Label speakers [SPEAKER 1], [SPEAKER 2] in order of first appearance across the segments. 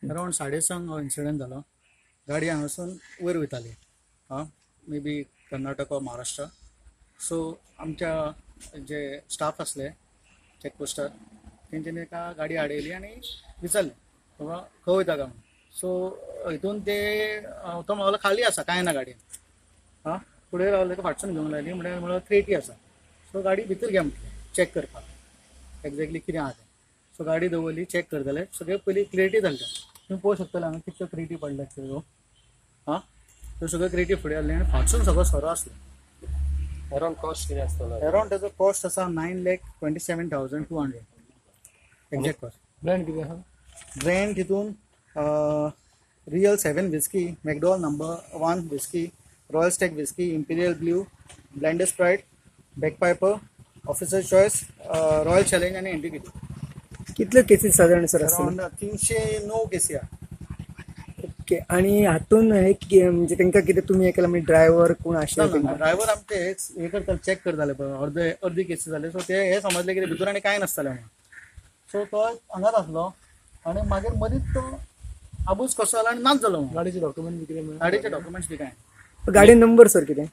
[SPEAKER 1] Around 6:30 हो incident जालो. गाडी हांगासून वयर वयताली मे बी कर्नाटक और महाराष्ट्र. सो आमच्या जे स्टाफ असले चेकपोस्टार तेंच्यांनी एका गाडी आडयली आनी विचारलें बाबा खंय वयता काय म्हणून. सो हितून ते तो म्हणलो खाली आसा कांय ना गाडयेन. फुडें रावले फाटसून घेवंक लायली म्हणल्यार क्रेटी आसा. सो गाडी भितर घे म्हटलें चॅक करपाक एक्झॅक्टली कितें आहा तें. सो गाडी दवरली चॅक करतले. सगळे पयलीं क्रेटी जाल्यो. तुम्ही पळोवंक शकतले हांगा कितल्यो क्रेटी पडल्यात त्यो. त्यो सगळ्यो क्रेटी फुडें आसले आनी फाटसून सगळो सोरो आसलो.
[SPEAKER 2] अराउंड कॉस्ट किती आसतलो?
[SPEAKER 1] अरावंड त्याचो कॉस्ट आसा 9,27,200 एक्झॅक्ट कॉस्ट.
[SPEAKER 2] ब्रँड किती आहा?
[SPEAKER 1] ब्रँड तितून Real 7 whisky, McDowell number 1 whisky, Royal Stag whisky, Imperial Blue, Blenders Pride, Bagpiper, Officer Choice, Royal Challenge आनी एंटिक्विटी.
[SPEAKER 3] कितल्यो केसीस साधारण सर
[SPEAKER 1] अरावंड 309 केसी आहा.
[SPEAKER 3] ओके. आणि हातून म्हणजे तांकां कितें तुमी हे केला म्हणजे ड्रायव्हर कोण आशिल्लो
[SPEAKER 1] ड्रायव्हर आमचे हे करताले चॅक करताले पळय अर्दी केसी जाले. सो ते हे समजले की भितर आनी कांय नासतालें म्हणून. सो तो हांगाच आसलो आनी मागीर मदींच तो आबूज कसो जालो आनी नाच जालो.
[SPEAKER 2] गाडीचे डॉक्युमेंट बी कितें
[SPEAKER 1] गाडीचे डॉक्युमेंट्स बी कांय.
[SPEAKER 3] गाडी नंबर सर कितें?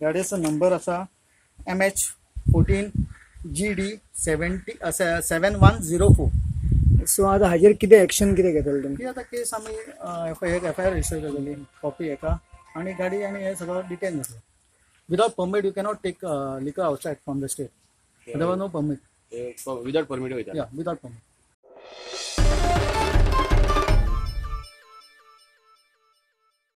[SPEAKER 1] गाडयेचो नंबर आसा MH14 GD 7104.
[SPEAKER 3] सो आतां हाजेर कितें एक्शन कितें घेतलें तुमी?
[SPEAKER 1] ती आतां केस आमी FIR रजिस्टर केलेली कॉपी एका आनी गाडी आनी हे सगळं डिटेन जातलें. Without permit you cannot take liquor outside from the state. There no permit.
[SPEAKER 2] Without permit वयता?
[SPEAKER 1] या विदाउट परमीट.